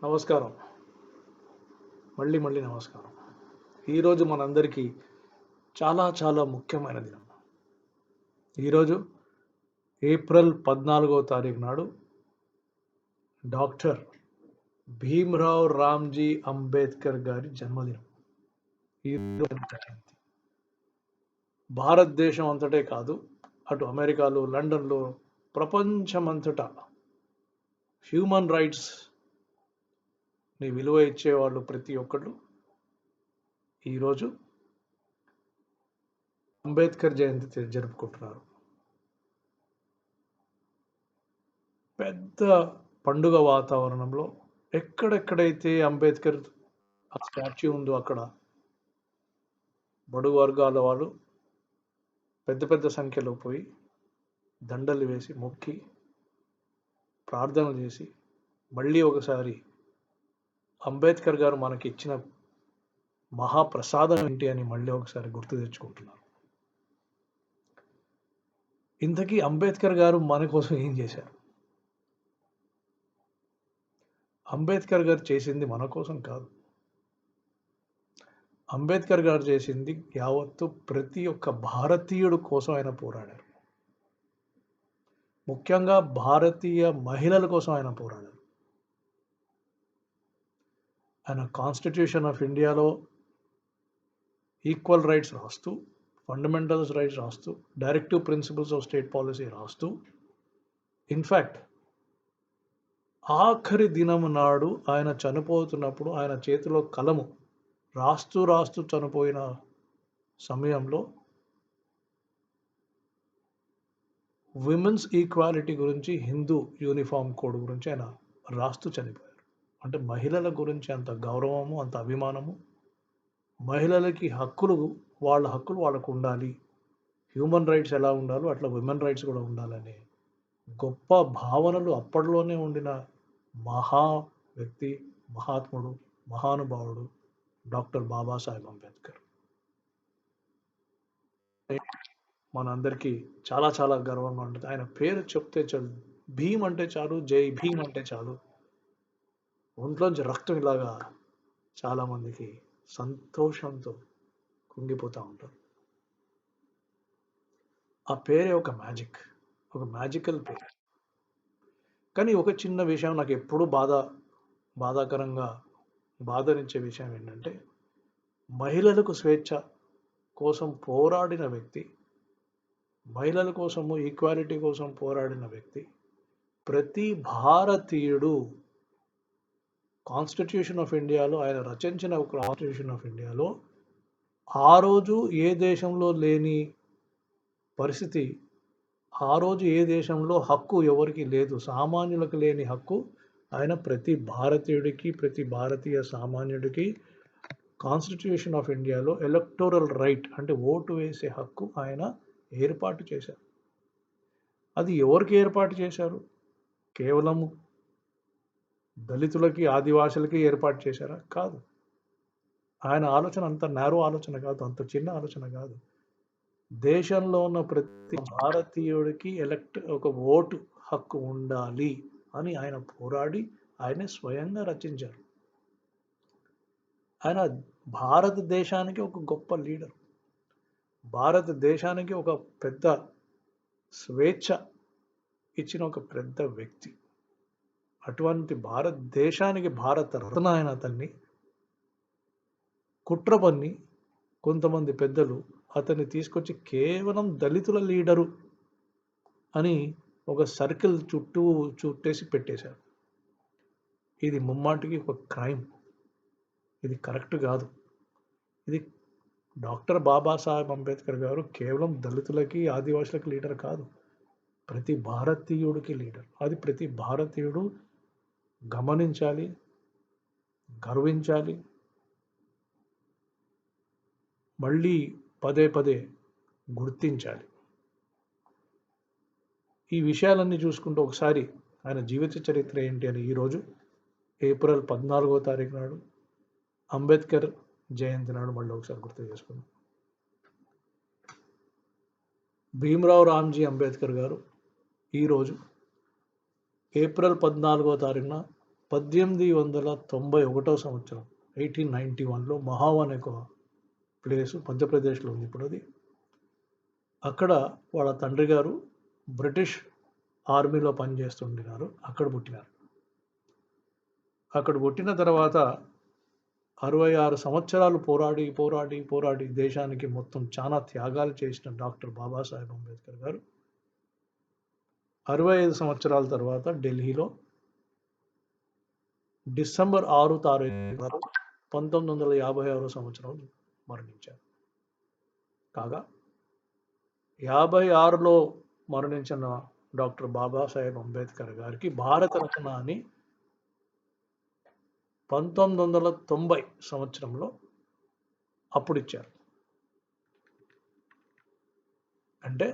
నమస్కారం. మళ్ళీ నమస్కారం. ఈరోజు మనందరికీ చాలా ముఖ్యమైన దినం. ఈరోజు ఏప్రిల్ 14వ తారీఖు నాడు డాక్టర్ భీమ్‌రావ్ రామ్‌జీ అంబేద్కర్ గారి జన్మదినం. ఈరోజు ఆయన జయంతి. భారతదేశం అంతటే కాదు, అటు అమెరికాలో, లండన్‌లో, ప్రపంచమంతటా హ్యూమన్ రైట్స్‌ని విలువ ఇచ్చేవాళ్ళు ప్రతి ఒక్కళ్ళు ఈరోజు అంబేద్కర్ జయంతి జరుపుకుంటున్నారు. పెద్ద పండుగ వాతావరణంలో ఎక్కడెక్కడైతే అంబేద్కర్ స్టాచ్యూ ఉందో అక్కడ బడుగు వర్గాల వాళ్ళు పెద్ద సంఖ్యలో పోయి దండలు వేసి మొక్కి ప్రార్థనలు చేసి మళ్ళీ ఒకసారి అంబేద్కర్ గారు మనకి ఇచ్చిన మహాప్రసాదం ఏంటి అని మళ్ళీ ఒకసారి గుర్తు తెచ్చుకుంటున్నారు. ఇంతకీ అంబేద్కర్ గారు మన కోసం ఏం చేశారు? అంబేద్కర్ గారు చేసింది మన కోసం కాదు. అంబేద్కర్ గారు చేసింది యావత్తు ప్రతి ఒక్క భారతీయుడు కోసం ఆయన పోరాడారు. ముఖ్యంగా భారతీయ మహిళల కోసం ఆయన పోరాడారు. ఆయన కాన్స్టిట్యూషన్ ఆఫ్ ఇండియాలో ఈక్వల్ రైట్స్ రాస్తూ, ఫండమెంటల్స్ రైట్స్ రాస్తూ, directive principles of state policy రాస్తూ, ఇన్ఫ్యాక్ట్ ఆఖరి దినం నాడు ఆయన చనిపోతున్నప్పుడు ఆయన చేతిలో కలము రాస్తూ చనిపోయిన సమయంలో విమెన్స్ ఈక్వాలిటీ గురించి, హిందూ యూనిఫామ్ కోడ్ గురించి ఆయన రాస్తూ చనిపోయారు. అంటే మహిళల గురించి అంత గౌరవము, అంత అభిమానము, మహిళలకి వాళ్ళ హక్కులు వాళ్ళకు ఉండాలి, హ్యూమన్ రైట్స్ ఎలా ఉండాలో అట్లా విమెన్ రైట్స్ కూడా ఉండాలనే గొప్ప భావనలు అప్పట్లోనే ఉండిన మహా వ్యక్తి, మహాత్ముడు, మహానుభావుడు డాక్టర్ బాబాసాహెబ్ అంబేద్కర్. మనందరికీ చాలా గర్వంగా ఉంటుంది. ఆయన పేరు చెప్తే చాలు, భీమ్ అంటే చాలు, జై భీమ్ అంటే చాలు, ఒంట్లోంచి రక్తం ఇలాగా చాలామందికి సంతోషంతో కుంగిపోతూ ఉంటారు. ఆ పేరే ఒక మ్యాజికల్ పేరు. కానీ ఒక చిన్న విషయం నాకు ఎప్పుడూ బాధాకరంగా బాధనిచ్చే విషయం ఏంటంటే, మహిళలకు స్వేచ్ఛ కోసం పోరాడిన వ్యక్తి, మహిళల కోసము ఈక్వాలిటీ కోసం పోరాడిన వ్యక్తి, ప్రతి భారతీయుడు కాన్స్టిట్యూషన్ ఆఫ్ ఇండియాలో, ఆయన రచించిన ఒక కాన్స్టిట్యూషన్ ఆఫ్ ఇండియాలో ఆ రోజు ఏ దేశంలో లేని పరిస్థితి, ఆ రోజు ఏ దేశంలో హక్కు ఎవరికి లేదు, సామాన్యులకు లేని హక్కు ఆయన ప్రతి భారతీయుడికి, ప్రతి భారతీయ సామాన్యుడికి కాన్స్టిట్యూషన్ ఆఫ్ ఇండియాలో ఎలక్టోరల్ రైట్ అంటే ఓటు వేసే హక్కు ఆయన ఏర్పాటు చేశారు. అది ఎవరికి ఏర్పాటు చేశారు? కేవలం దళితులకి, ఆదివాసులకి ఏర్పాటు చేశారా? కాదు. ఆయన ఆలోచన అంత నేరో ఆలోచన కాదు, అంత చిన్న ఆలోచన కాదు. దేశంలో ఉన్న ప్రతి భారతీయుడికి ఒక ఓటు హక్కు ఉండాలి అని ఆయన పోరాడి ఆయనే స్వయంగా రచించారు. ఆయన భారతదేశానికి ఒక గొప్ప లీడర్, భారతదేశానికి ఒక పెద్ద స్వేచ్ఛ ఇచ్చిన ఒక పెద్ద వ్యక్తి. అటువంటి భారతదేశానికి భారత రత్న ఆయన అతన్ని కుట్ర పన్ని కొంతమంది పెద్దలు అతన్ని తీసుకొచ్చి కేవలం దళితుల లీడరు అని ఒక సర్కిల్ చుట్టేసి పెట్టేశారు. ఇది ముమ్మాటికి ఒక క్రైమ్. ఇది కరెక్ట్ కాదు. ఇది డాక్టర్ బాబాసాహెబ్ అంబేద్కర్ గారు కేవలం దళితులకి, ఆదివాసులకి లీడర్ కాదు, ప్రతి భారతీయుడికి లీడర్. అది ప్రతి భారతీయుడు గమనించాలి, గర్వించాలి, మళ్ళీ పదే గుర్తించాలి. ఈ విషయాలన్నీ చూసుకుంటూ ఒకసారి ఆయన జీవిత చరిత్ర ఏంటి అని ఈరోజు ఏప్రిల్ 14వ తారీఖు నాడు అంబేద్కర్ జయంతి నాడు మళ్ళీ ఒకసారి గుర్తు చేసుకుందాం. భీమ్రావ్ రామ్జీ అంబేద్కర్ గారు ఈరోజు ఏప్రిల్ 14వ తారీఖున 1891 సంవత్సరం 1891లో మహావ్ అనే ఒక ప్లేస్ మధ్యప్రదేశ్లో ఉంది ఇప్పుడు అది. అక్కడ వాళ్ళ తండ్రి గారు బ్రిటిష్ ఆర్మీలో పనిచేస్తుండినారు. అక్కడ పుట్టినారు. అక్కడ పుట్టిన తర్వాత 66 సంవత్సరాలు పోరాడి పోరాడి పోరాడి దేశానికి మొత్తం చాలా త్యాగాలు చేసిన డాక్టర్ బాబాసాహెబ్ అంబేద్కర్ గారు 65 సంవత్సరాల తర్వాత ఢిల్లీలో డిసెంబర్ 6 తారీఖు 1956 సంవత్సరం మరణించారు. కాగా 56లో మరణించిన డాక్టర్ బాబాసాహెబ్ అంబేద్కర్ గారికి భారతరత్న అని 1990 సంవత్సరంలో అప్పుడు ఇచ్చారు. అంటే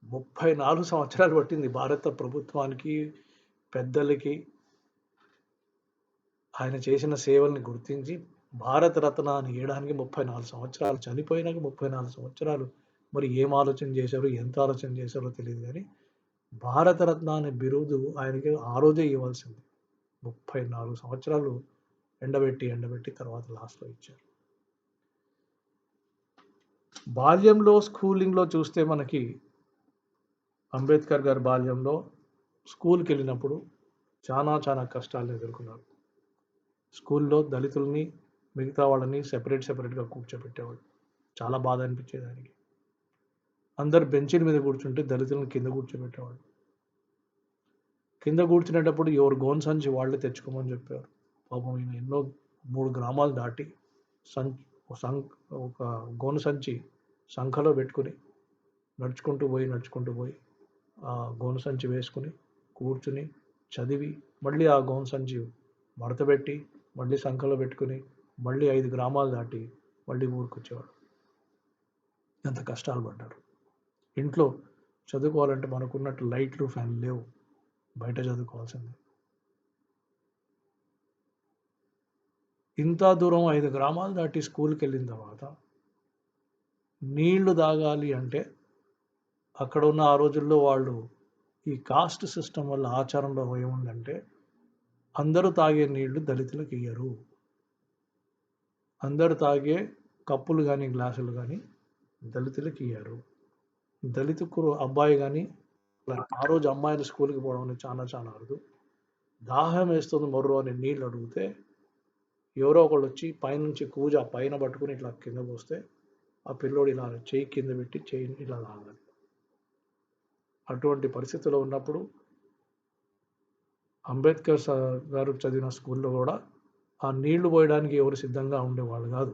34 సంవత్సరాలు పట్టింది భారత ప్రభుత్వానికి, పెద్దలకి ఆయన చేసిన సేవల్ని గుర్తించి భారతరత్న అని ఇవ్వడానికి 34 సంవత్సరాలు. చనిపోయినాక 34 సంవత్సరాలు మరి ఏం ఆలోచన చేశారో, ఎంత ఆలోచన చేశారో తెలియదు కానీ భారతరత్న అనే బిరుదు ఆయనకి ఆ రోజే ఇవ్వాల్సింది. 34 సంవత్సరాలు ఎండబెట్టి తర్వాత లాస్ట్లో ఇచ్చారు. బాల్యంలో స్కూలింగ్లో చూస్తే మనకి అంబేద్కర్ గారి బాల్యంలో స్కూల్కి వెళ్ళినప్పుడు చాలా కష్టాలను ఎదుర్కొన్నారు. స్కూల్లో దళితుల్ని మిగతా వాళ్ళని సెపరేట్గా కూర్చోబెట్టేవాళ్ళు. చాలా బాధ అనిపించేది ఆయనకి. అందరు బెంచీల మీద కూర్చుంటే దళితులను కింద కూర్చోబెట్టేవాళ్ళు. కింద కూర్చునేటప్పుడు ఎవరు గోను సంచి వాళ్ళే తెచ్చుకోమని చెప్పారు. పాపం ఈయన ఎన్నో 3 గ్రామాలు దాటి ఒక గోను సంచి సంఖలో పెట్టుకుని నడుచుకుంటూ పోయి ఆ గోను సంచి వేసుకుని కూర్చుని చదివి మళ్ళీ ఆ గోను సంచి మడతపెట్టి మళ్ళీ సంఖలో పెట్టుకుని మళ్ళీ 5 గ్రామాలు దాటి మళ్ళీ ఊరికొచ్చేవాడు. ఎంత కష్టాలు పడ్డారు. ఇంట్లో చదువుకోవాలంటే మనకున్నట్టు లైట్లు ఫ్యాన్లు లేవు, బయట చదువుకోవాల్సిందే. ఇంత దూరం 5 గ్రామాలు దాటి స్కూల్కి వెళ్ళిన తర్వాత నీళ్లు తాగాలి అంటే అక్కడ ఉన్న ఆ రోజుల్లో వాళ్ళు ఈ కాస్ట్ సిస్టమ్ వల్ల ఆచారంలో ఏముందంటే అందరూ తాగే నీళ్లు దళితులకు ఇయ్యరు. అందరూ తాగే కప్పులు కానీ గ్లాసులు కానీ దళితులకు ఇయ్యారు. దళిత అబ్బాయి కానీ ఆ రోజు అమ్మాయిలు స్కూల్కి పోవడం అనేది చాలా అరుదు. దాహం వేస్తుంది మొర్రు అని నీళ్ళు అడిగితే ఎవరో ఒకళ్ళు వచ్చి పైనుంచి కూజ పైన పట్టుకుని ఇట్లా కింద పోస్తే ఆ పిల్లోడు ఇలా చెయ్యి కింద పెట్టి చెయ్యి ఇలా తాగాలి. అటువంటి పరిస్థితుల్లో ఉన్నప్పుడు అంబేద్కర్ గారు చదివిన స్కూల్లో కూడా ఆ నీళ్లు పోయడానికి ఎవరు సిద్ధంగా ఉండేవాళ్ళు కాదు.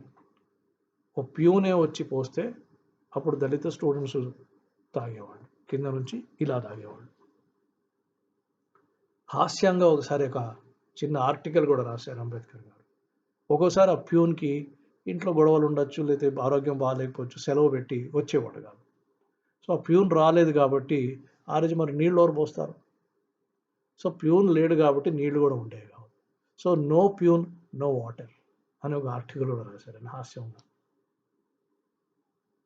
ఓ ప్యూనే వచ్చి పోస్తే అప్పుడు దళిత స్టూడెంట్స్ తాగేవాళ్ళు, కింద నుంచి ఇలా తాగేవాళ్ళు. హాస్యంగా ఒకసారి ఒక చిన్న ఆర్టికల్ కూడా రాశారు అంబేద్కర్ గారు. ఒక్కోసారి ఆ ప్యూన్కి ఇంట్లో గొడవలు ఉండొచ్చు, లేకపోతే ఆరోగ్యం బాగాలేకపోవచ్చు, సెలవు పెట్టి వచ్చేవాడు కాదు. సో ఆ ప్యూన్ రాలేదు కాబట్టి ఆ రోజు మరి నీళ్ళు ఎవరు పోస్తారు? సో ప్యూన్ లేడు కాబట్టి నీళ్లు కూడా ఉండేవి కావు. So no peon no water అని ఒక ఆర్టికల్ కూడా రాశారు హాస్యంగా.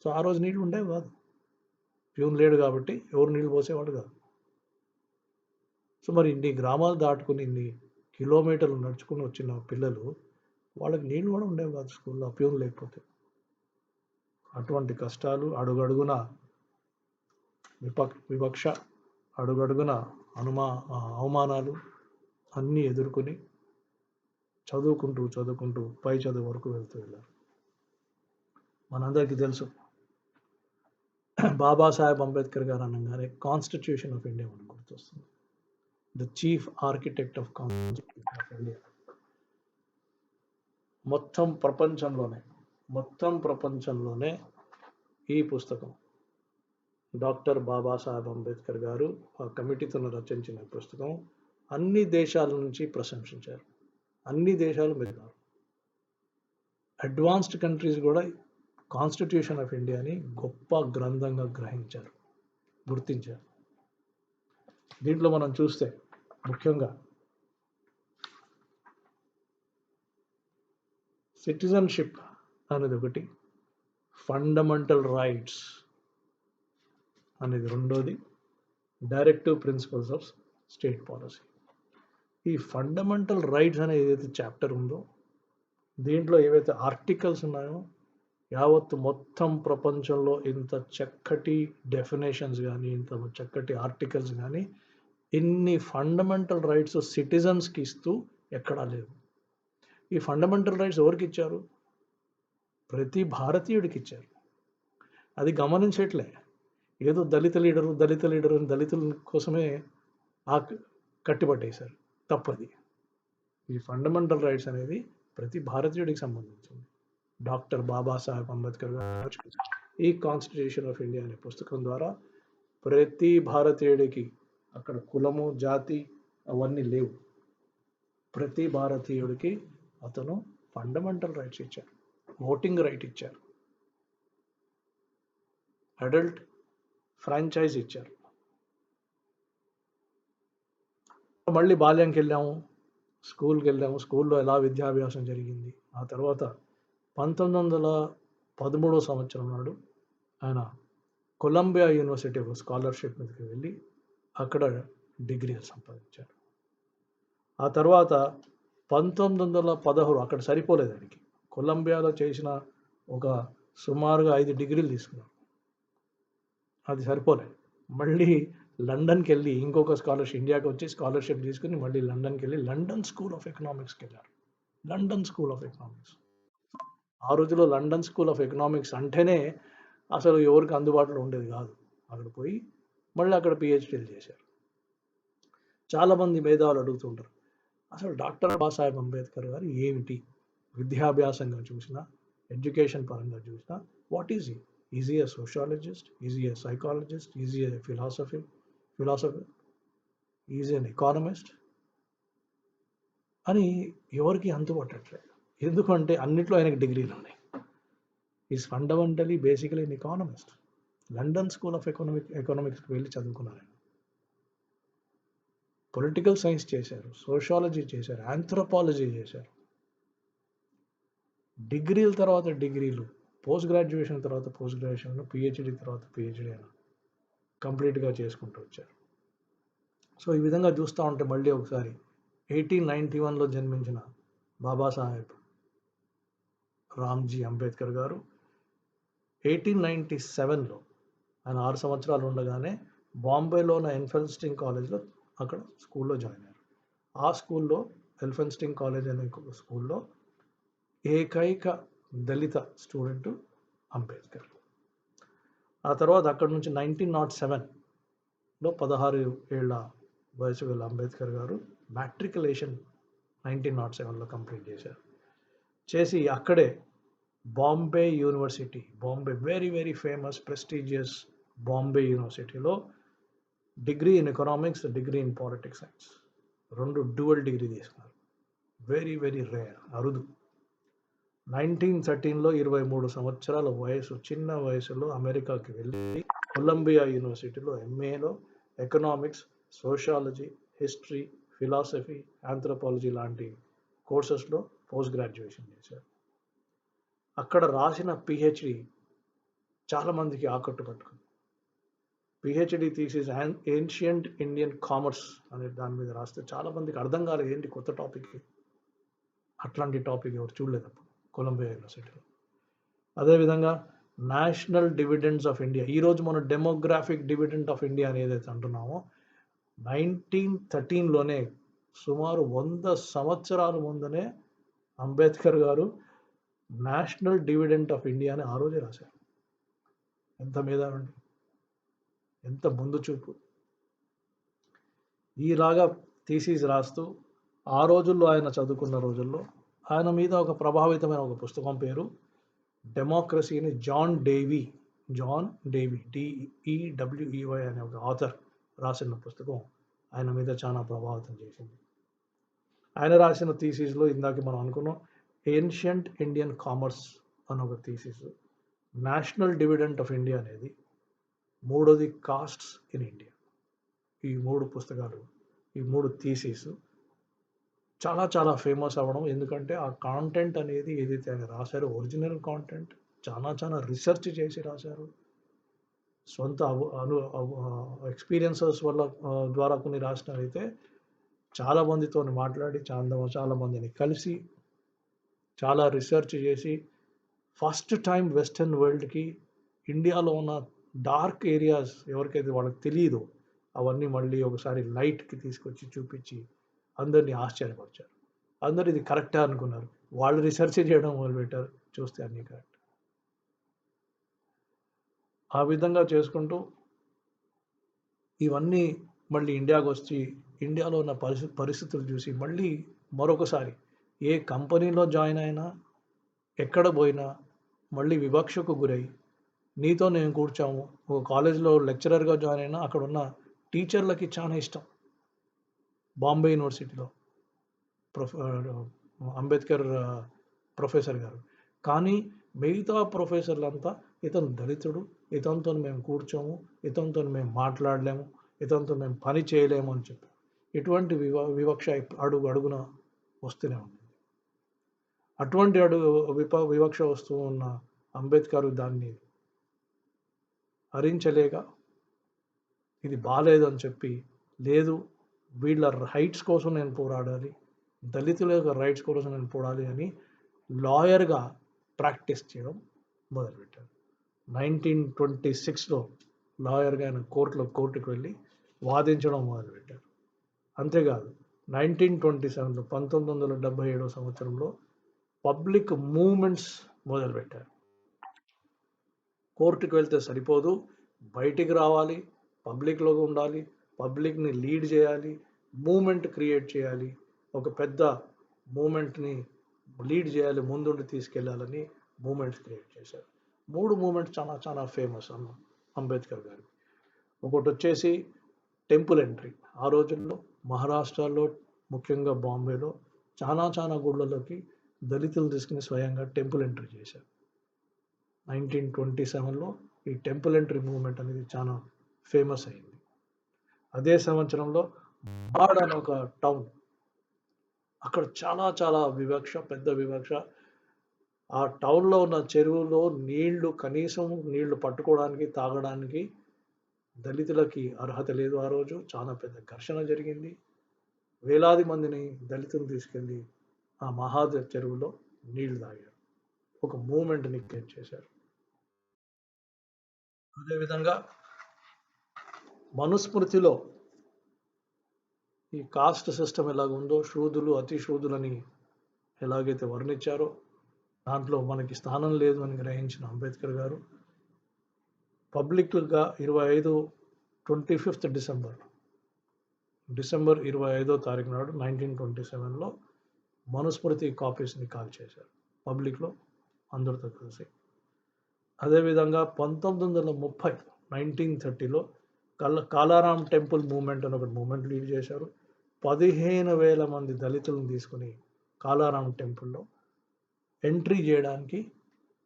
సో ఆ రోజు నీళ్ళు ఉండేవి కాదు, ప్యూన్ లేడు కాబట్టి ఎవరు నీళ్ళు పోసేవాడు కాదు. సో మరి ఇన్ని గ్రామాలు దాటుకుని ఇన్ని కిలోమీటర్లు నడుచుకుని వచ్చిన పిల్లలు వాళ్ళకి నీళ్ళు కూడా ఉండేవి కాదు స్కూల్లో ప్యూన్ లేకపోతే. అటువంటి కష్టాలు అడుగడుగున వివక్ష, అడుగడుగున అవమానాలు అన్నీ ఎదుర్కొని చదువుకుంటూ పై చదువు వరకు వెళ్తూ వెళ్ళారు. మనందరికీ తెలుసు బాబాసాహెబ్ అంబేద్కర్ గారు అనగానే కాన్స్టిట్యూషన్ ఆఫ్ ఇండియా మనకు గుర్తొస్తుంది. The chief architect of constitution of India. మొత్తం ప్రపంచంలోనే ఈ పుస్తకం డాక్టర్ బాబాసాహెబ్ అంబేద్కర్ గారు ఆ కమిటీతో రచించిన పుస్తకం అన్ని దేశాల నుంచి ప్రశంసించారు. అన్ని దేశాలు మెచ్చారు. అడ్వాన్స్డ్ కంట్రీస్ కూడా కాన్స్టిట్యూషన్ ఆఫ్ ఇండియాని గొప్ప గ్రంథంగా గుర్తించారు. దీంట్లో మనం చూస్తే ముఖ్యంగా సిటిజన్షిప్ అనేది ఒకటి, ఫండమెంటల్ రైట్స్ అనేది రెండోది, directive principles of state policy. ఈ ఫండమెంటల్ రైట్స్ అనే ఏదైతే చాప్టర్ ఉందో, దీంట్లో ఏవైతే ఆర్టికల్స్ ఉన్నాయో, యావత్తు మొత్తం ప్రపంచంలో ఇంత చక్కటి డెఫినేషన్స్ కానీ, ఇంత చక్కటి ఆర్టికల్స్ కానీ, ఇన్ని ఫండమెంటల్ రైట్స్ సిటిజన్స్కి ఇస్తూ ఎక్కడా లేదు. ఈ ఫండమెంటల్ రైట్స్ ఎవరికి ఇచ్చారు? ప్రతి భారతీయుడికి ఇచ్చారు. అది గమనించట్లే. ఏదో దళిత లీడరు అని దళితుల కోసమే కట్టిపట్టేశారు. తప్పది. ఈ ఫండమెంటల్ రైట్స్ అనేది ప్రతి భారతీయుడికి సంబంధించింది. డాక్టర్ బాబాసాహెబ్ అంబేద్కర్ గారు ఈ కాన్స్టిట్యూషన్ ఆఫ్ ఇండియా అనే పుస్తకం ద్వారా ప్రతి భారతీయుడికి, అక్కడ కులము జాతి అవన్నీ లేవు, ప్రతి భారతీయుడికి అతను ఫండమెంటల్ రైట్స్ ఇచ్చారు. ఓటింగ్ రైట్ ఇచ్చారు, అడల్ట్ ఫ్రాంచైజ్ ఇచ్చారు. మళ్ళీ బాల్యంకి వెళ్ళాము, స్కూల్కి వెళ్ళాము, స్కూల్లో ఎలా విద్యాభ్యాసం జరిగింది. ఆ తర్వాత 1913 సంవత్సరం నాడు ఆయన కొలంబియా యూనివర్సిటీ ఒక స్కాలర్షిప్ మీదకి వెళ్ళి అక్కడ డిగ్రీలు సంపాదించారు. ఆ తర్వాత 1916 అక్కడ సరిపోలేదు ఆయనకి. కొలంబియాలో చేసిన ఒక సుమారుగా 5 డిగ్రీలు తీసుకున్నారు. అది సరిపోలేదు. మళ్ళీ లండన్కి వెళ్ళి ఇంకొక స్కాలర్షిప్, ఇండియాకి వచ్చి స్కాలర్షిప్ తీసుకుని మళ్ళీ లండన్కి వెళ్ళి లండన్ స్కూల్ ఆఫ్ ఎకనామిక్స్కి వెళ్ళారు. London school of economics. ఆ రోజుల్లో లండన్ స్కూల్ ఆఫ్ ఎకనామిక్స్ అంటేనే అసలు ఎవరికి అందుబాటులో ఉండేది కాదు. అక్కడ పోయి మళ్ళీ అక్కడ పిహెచ్డీలు చేశారు. చాలామంది మేధావులు అడుగుతుంటారు, అసలు డాక్టర్ బాబాసాహెబ్ అంబేద్కర్ గారు ఏమిటి? విద్యాభ్యాసంగా చూసినా, ఎడ్యుకేషన్ పరంగా చూసినా, what is he? Is he a sociologist? Is he a psychologist? Is he a philosopher? Is an economist అని ఎవరికి అంతుపట్టట్లేదు. ఎందుకంటే అన్నిట్లో ఆయనకు డిగ్రీలు ఉన్నాయి. Is fundamentally basically an economist. London school of ఎకనామిక్స్కి వెళ్ళి చదువుకున్నారు ఆయన. పొలిటికల్ సైన్స్ చేశారు, సోషాలజీ చేశారు, ఆంథ్రోపాలజీ చేశారు. డిగ్రీల తర్వాత డిగ్రీలు, పోస్ట్ గ్రాడ్యుయేషన్ తర్వాత పోస్ట్ గ్రాడ్యుయేషన్, పిహెచ్డి తర్వాత పిహెచ్డి అయినా కంప్లీట్గా చేసుకుంటూ వచ్చారు. సో ఈ విధంగా చూస్తూ ఉంటే మళ్ళీ ఒకసారి 1891లో జన్మించిన బాబాసాహెబ్ రామ్జీ అంబేద్కర్ గారు 1897లో ఆయన 6 సంవత్సరాలు ఉండగానే బాంబేలో ఉన్న ఎల్ఫిన్స్టన్ కాలేజ్లో అక్కడ స్కూల్లో జాయిన్ అయ్యారు. ఆ స్కూల్లో, ఎల్ఫిన్స్టన్ కాలేజ్ అనే స్కూల్లో ఏకైక దళిత స్టూడెంట్ అంబేద్కర్. ఆ తర్వాత అక్కడ నుంచి 1907లో 16 ఏళ్ల వయసు గల అంబేద్కర్ గారు మ్యాట్రికులేషన్ 1907లో కంప్లీట్ చేశారు. చేసి అక్కడే Bombay university, Bombay very very famous prestigious Bombay యూనివర్సిటీలో degree in economics, degree in politics science, 2 dual degree తీసుకున్నారు. వెరీ వెరీ రేర్, అరుదు. 1913లో 23 సంవత్సరాల వయసు, చిన్న వయసులో అమెరికాకి వెళ్ళి కొలంబియా యూనివర్సిటీలో ఎంఏలో economics, sociology, history, philosophy, anthropology లాంటి కోర్సెస్లో పోస్ట్ గ్రాడ్యుయేషన్ చేశారు. అక్కడ రాసిన పిహెచ్డి చాలామందికి ఆకట్టుపట్టుకుంది. PhD thesis ancient Indian commerce అనే దాని మీద రాస్తే చాలామందికి అర్థం కాలేదు, ఏంటి కొత్త టాపిక్, అట్లాంటి టాపిక్ ఎవరు చూడలేదు అప్పుడు కొలంబియా యూనివర్సిటీలో. అదేవిధంగా నేషనల్ డివిడెండ్స్ ఆఫ్ ఇండియా, ఈరోజు మనం డెమోగ్రాఫిక్ డివిడెండ్ ఆఫ్ ఇండియా అని ఏదైతే అంటున్నామో, 1913లోనే సుమారు 100 సంవత్సరాల ముందనే అంబేద్కర్ గారు నేషనల్ డివిడెండ్ ఆఫ్ ఇండియా అని ఆ రోజే రాశారు. ఎంత మేధావండి, ఎంత ముందు చూపు. ఈలాగా థీసిస్ రాస్తూ ఆ రోజుల్లో, ఆయన చదువుకున్న రోజుల్లో ఆయన మీద ఒక ప్రభావితమైన ఒక పుస్తకం పేరు డెమోక్రసీని జాన్ డేవీ DEWEY అనే ఒక ఆథర్ రాసిన పుస్తకం ఆయన మీద చాలా ప్రభావితం చేసింది. ఆయన రాసిన థీసిస్లో ఇందాక మనం అనుకున్నాం ఏన్షియంట్ ఇండియన్ కామర్స్ అని ఒక thesis, national dividend of India అనేది, మూడోది కాస్ట్స్ ఇన్ ఇండియా. ఈ 3 పుస్తకాలు, ఈ 3 థీసిస్ చాలా చాలా ఫేమస్ అవ్వడం. ఎందుకంటే ఆ కాంటెంట్ అనేది ఏదైతే ఆయన రాశారో ఒరిజినల్ కాంటెంట్, చాలా చాలా రీసెర్చ్ చేసి రాశారు. సొంత ఎక్స్పీరియన్సెస్ వల్ల ద్వారా కొన్ని రాసినవి అయితే చాలా మందితో మాట్లాడి చాలా మందిని కలిసి చాలా రీసెర్చ్ చేసి ఫస్ట్ టైం వెస్టర్న్ వరల్డ్కి ఇండియాలో ఉన్న డార్క్ ఏరియాస్ ఎవరికైతే వాళ్ళకి తెలియదో అవన్నీ మళ్ళీ ఒకసారి లైట్కి తీసుకొచ్చి చూపించి అందరినీ ఆశ్చర్యపరిచారు. అందరూ ఇది కరెక్టా అనుకున్నారు. వాళ్ళు రీసెర్చ్ చేయడం మొదలుపెట్టారు. చూస్తే అన్నీ కరెక్ట్. ఆ విధంగా చేసుకుంటూ ఇవన్నీ మళ్ళీ ఇండియాకి వచ్చి ఇండియాలో ఉన్న పరిస్థితులు చూసి మళ్ళీ మరొకసారి ఏ కంపెనీలో జాయిన్ అయినా ఎక్కడ పోయినా మళ్ళీ వివక్షకు గురై నీతో నేను కూర్చాము ఒక కాలేజ్లో లెక్చరర్గా జాయిన్ అయినా అక్కడ ఉన్న టీచర్లకి చాలా ఇష్టం. బాంబే యూనివర్సిటీలో అంబేద్కర్ ప్రొఫెసర్ గారు. కానీ మిగతా ప్రొఫెసర్లంతా ఇతను దళితుడు, ఇతనితో మేము కూర్చోము, ఇతనితో మేము మాట్లాడలేము, ఇతనితో మేము పని చేయలేము అని చెప్పారు. ఇటువంటి వివక్ష అడుగు అడుగున వస్తూనే ఉంది. అటువంటి వివక్ష వస్తూ ఉన్న అంబేద్కర్ దాన్ని హరించలేక ఇది బాలేదని చెప్పి, లేదు వీళ్ళ రైట్స్ కోసం నేను పోరాడాలి, దళితుల యొక్క రైట్స్ కోసం నేను పోరాడాలి అని లాయర్గా ప్రాక్టీస్ చేయడం మొదలుపెట్టారు. 1926లో లాయర్గా ఆయన కోర్టుకు వెళ్ళి వాదించడం మొదలుపెట్టారు. అంతేకాదు 1927లో 1977 సంవత్సరంలో పబ్లిక్ మూవ్మెంట్స్ మొదలుపెట్టారు. కోర్టుకు వెళ్తే సరిపోదు, బయటికి రావాలి, పబ్లిక్లో ఉండాలి, పబ్లిక్ని లీడ్ చేయాలి, మూమెంట్ క్రియేట్ చేయాలి, ఒక పెద్ద మూమెంట్ని లీడ్ చేయాలి, ముందుండి తీసుకెళ్లాలని మూమెంట్స్ క్రియేట్ చేశారు. 3 మూమెంట్స్ చాలా చాలా ఫేమస్ అంబేద్కర్ గారు. ఒకటి వచ్చేసి టెంపుల్ ఎంట్రీ. ఆ రోజుల్లో మహారాష్ట్రలో ముఖ్యంగా బాంబేలో చాలా గుళ్ళలోకి దళితులు తీసుకుని స్వయంగా టెంపుల్ ఎంట్రీ చేశారు. 1927లో ఈ టెంపుల్ ఎంట్రీ మూవ్మెంట్ అనేది చాలా ఫేమస్ అయింది. అదే సంవత్సరంలో మాడ్ అనే ఒక టౌన్, అక్కడ చాలా పెద్ద వివక్ష. ఆ టౌన్లో ఉన్న చెరువులో కనీసం నీళ్లు పట్టుకోవడానికి తాగడానికి దళితులకి అర్హత లేదు. ఆ రోజు చాలా పెద్ద ఘర్షణ జరిగింది. వేలాది మందిని దళితులు తీసుకెళ్ళి ఆ మహాదేవ్ చెరువులో నీళ్లు తాగారు. ఒక మూమెంట్ని క్రియేట్ చేశారు. అదేవిధంగా మనుస్మృతిలో ఈ కాస్ట్ సిస్టమ్ ఎలాగుందో, శూద్రులు అతి శూద్రులని ఎలాగైతే వర్ణించారో దాంట్లో మనకి స్థానం లేదు అని గ్రహించిన అంబేద్కర్ గారు పబ్లిక్గా 25 డిసెంబర్ 25వ తారీఖు నాడు 1927లో మనుస్మృతి కాపీస్ని కాల్ చేశారు పబ్లిక్లో అందరితో కలిసి. అదేవిధంగా 1930లో కాలారాం టెంపుల్ మూమెంట్ అని ఒక మూమెంట్ లీడ్ చేశారు. 15,000 మంది దళితులను తీసుకుని కాలారాం టెంపుల్లో ఎంట్రీ చేయడానికి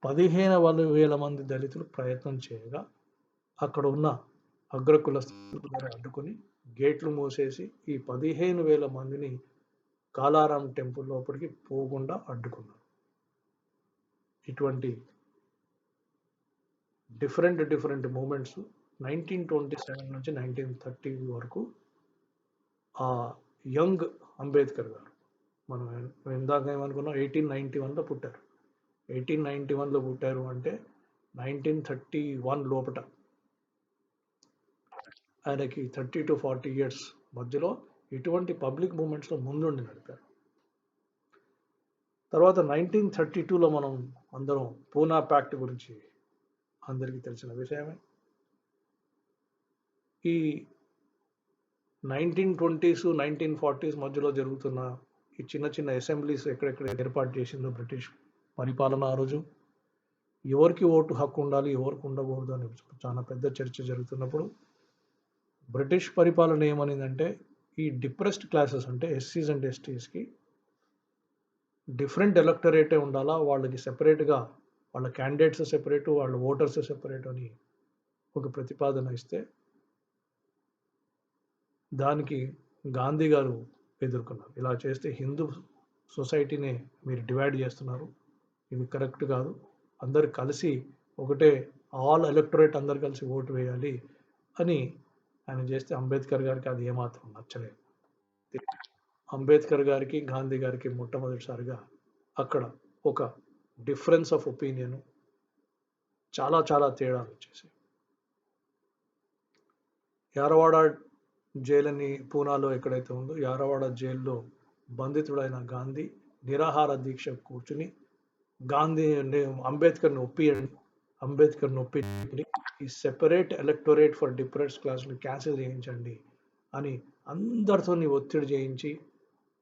15,000 మంది దళితులు ప్రయత్నం చేయగా అక్కడ ఉన్న అగ్రకులస్తులు అడ్డుకొని గేట్లు మూసేసి ఈ 15,000 మందిని కాలారాం టెంపుల్ లోపలికి పోకుండా అడ్డుకున్నారు. ఇటువంటి డిఫరెంట్ మూమెంట్స్ 1927 నుంచి 1930 వరకు ఆ యంగ్ అంబేద్కర్ గారు, మనం ఇందాక ఏమనుకున్నాం 1891లో పుట్టారు. 1891లో పుట్టారు అంటే 1931 లోపట ఆయనకి 30 to 40 ఇయర్స్ మధ్యలో ఇటువంటి పబ్లిక్ మూమెంట్స్లో ముందుండి నడిపారు. తర్వాత 1932లో మనం అందరం పూనా ప్యాక్ట్ గురించి అందరికీ తెలిసిన విషయమే. ఈ 1920s 1940s మధ్యలో జరుగుతున్న ఈ చిన్న అసెంబ్లీస్ ఎక్కడెక్కడ ఏర్పాటు చేసిందో బ్రిటిష్ పరిపాలన ఆ రోజు ఎవరికి ఓటు హక్కు ఉండాలి, ఎవరికి ఉండకూడదు అని చాలా పెద్ద చర్చ జరుగుతున్నప్పుడు బ్రిటిష్ పరిపాలన ఏమనిందంటే ఈ డిప్రెస్డ్ క్లాసెస్ అంటే ఎస్సీస్ అండ్ ఎస్టీస్కి డిఫరెంట్ ఎలక్టరేటే ఉండాలా, వాళ్ళకి సెపరేట్గా వాళ్ళ క్యాండిడేట్స్ సెపరేటు, వాళ్ళ ఓటర్స్ సెపరేట్ అని ఒక ప్రతిపాదన ఇస్తే దానికి గాంధీ గారు ఎదుర్కొన్నారు. ఇలా చేస్తే హిందూ సొసైటీనే మీరు డివైడ్ చేస్తున్నారు, ఇది కరెక్ట్ కాదు, అందరు కలిసి ఒకటే ఆల్ ఎలక్టరేట్ అందరు కలిసి ఓటు వేయాలి అని ఆయన చేస్తే అంబేద్కర్ గారికి అది ఏమాత్రం నచ్చలేదు. అంబేద్కర్ గారికి గాంధీ గారికి మొట్టమొదటిసారిగా అక్కడ ఒక డిఫరెన్స్ ఆఫ్ ఒపీనియన్, చాలా చాలా తేడాలు వచ్చేసాయి. యారవాడ జైలు అని పూనాలో ఎక్కడైతే ఉందో యారవాడ జైల్లో బంధితుడైన గాంధీ నిరాహార దీక్ష కూర్చుని గాంధీ అంబేద్కర్ని ఒప్పించి ఈ సెపరేట్ ఎలక్టోరేట్ ఫర్ డిప్రెస్డ్ క్లాస్ని క్యాన్సిల్ చేయించండి అని అందరితో ఒత్తిడి చేయించి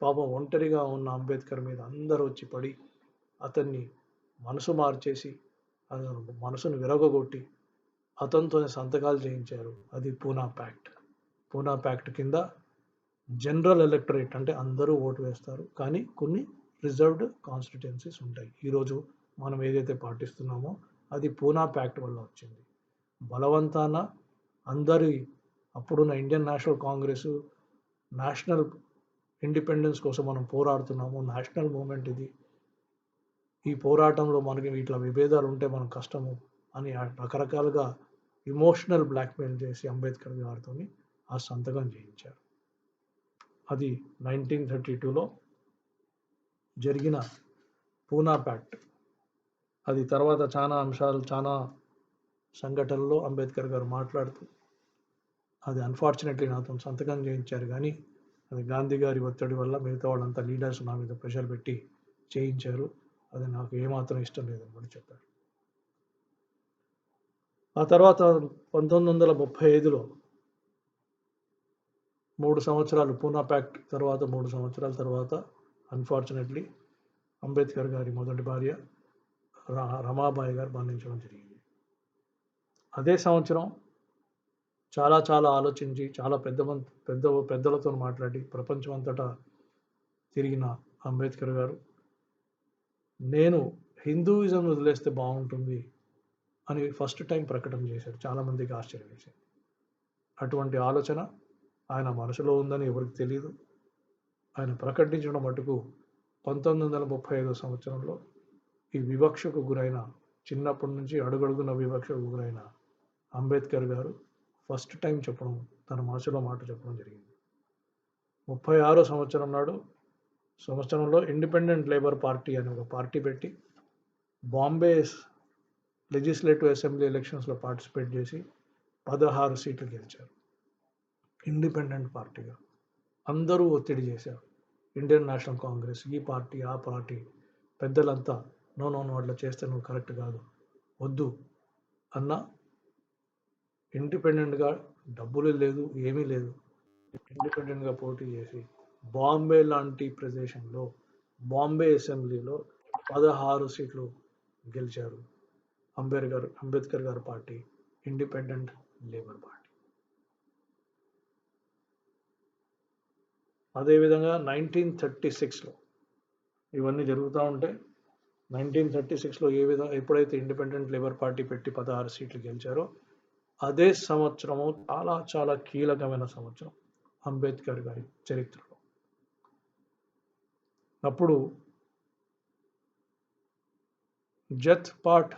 పాపం ఒంటరిగా ఉన్న అంబేద్కర్ మీద అందరూ వచ్చి పడి అతన్ని మనసు మార్చేసి అతను మనసును విరగొట్టి అతనితోనే సంతకాలు చేయించారు. అది పూనా ప్యాక్ట్. పూనా ప్యాక్ట్ కింద జనరల్ ఎలక్టరేట్ అంటే అందరూ ఓటు వేస్తారు, కానీ కొన్ని రిజర్వ్డ్ కాన్స్టిట్యుయెన్సీస్ ఉంటాయి. ఈరోజు మనం ఏదైతే పాటిస్తున్నామో అది పూనా ప్యాక్ట్ వల్ల వచ్చింది. బలవంతాన అందరి అప్పుడున్న Indian national Congress national independence కోసం మనం పోరాడుతున్నాము, నేషనల్ మూమెంట్ ఇది, ఈ పోరాటంలో మనకి ఇట్లా విభేదాలు ఉంటే మనం కష్టము అని రకరకాలుగా ఇమోషనల్ బ్లాక్మెయిల్ చేసి అంబేద్కర్ గారితో ఆ సంతకం చేయించారు. అది 1932లో జరిగిన పూనా ప్యాక్ట్. అది తర్వాత చాలా అంశాలు, చాలా సంఘటనల్లో అంబేద్కర్ గారు మాట్లాడుతూ అది అన్ఫార్చునేట్లీ నాతో సంతకం చేయించారు, కానీ అది గాంధీ గారి ఒత్తిడి వల్ల మిగతా వాళ్ళంతా లీడర్స్ నా మీద ప్రెషర్ పెట్టి చేయించారు, అది నాకు ఏమాత్రం ఇష్టం లేదని కూడా చెప్పారు. ఆ తర్వాత 1935లో 3 సంవత్సరాలు పూనా ప్యాక్ట్ తర్వాత 3 సంవత్సరాల తర్వాత అన్ఫార్చునేట్లీ అంబేద్కర్ గారి మొదటి భార్య రమాబాయి గారు మరణించడం జరిగింది. అదే సంవత్సరం చాలా చాలా ఆలోచించి చాలా పెద్దలతో మాట్లాడి ప్రపంచం అంతటా తిరిగిన అంబేద్కర్ గారు నేను హిందూయిజం వదిలేస్తే బాగుంటుంది అని ఫస్ట్ టైం ప్రకటన చేశారు. చాలామందికి ఆశ్చర్యం వేసింది. అటువంటి ఆలోచన ఆయన మనసులో ఉందని ఎవరికి తెలియదు. ఆయన ప్రకటించడం మటుకు 1935 సంవత్సరంలో ఈ వివక్షకు గురైన, చిన్నప్పటి నుంచి అడుగడుగున వివక్షకు గురైన అంబేద్కర్ గారు ఫస్ట్ టైం చెప్పడం, తన మనసులో మాట చెప్పడం జరిగింది. 36 సంవత్సరంలో ఇండిపెండెంట్ లేబర్ పార్టీ అనే ఒక పార్టీ పెట్టి బాంబే లెజిస్లేటివ్ అసెంబ్లీ ఎలక్షన్స్లో పార్టిసిపేట్ చేసి 16 సీట్లు గెలిచారు. ఇండిపెండెంట్ పార్టీగా అందరూ ఒత్తిడి చేశారు. ఇండియన్ నేషనల్ కాంగ్రెస్, ఈ పార్టీ ఆ పార్టీ పెద్దలంతా నో అట్లా చేస్తే నువ్వు కరెక్ట్ కాదు, వద్దు అన్న, ఇండిపెండెంట్గా డబ్బులు లేదు, ఏమీ లేదు, ఇండిపెండెంట్గా పోటీ చేసి బాంబే లాంటి ప్రదేశంలో బాంబే అసెంబ్లీలో 16 సీట్లు గెలిచారు అంబేద్కర్ గారి పార్టీ, ఇండిపెండెంట్ లేబర్ పార్టీ. అదేవిధంగా 1936లో ఇవన్నీ జరుగుతూ ఉంటే 1936లో ఎప్పుడైతే ఇండిపెండెంట్ లేబర్ పార్టీ పెట్టి 16 సీట్లు గెలిచారో అదే సంవత్సరము చాలా చాలా కీలకమైన సంవత్సరం అంబేద్కర్ గారి చరిత్రలో. అప్పుడు జత్ పాట్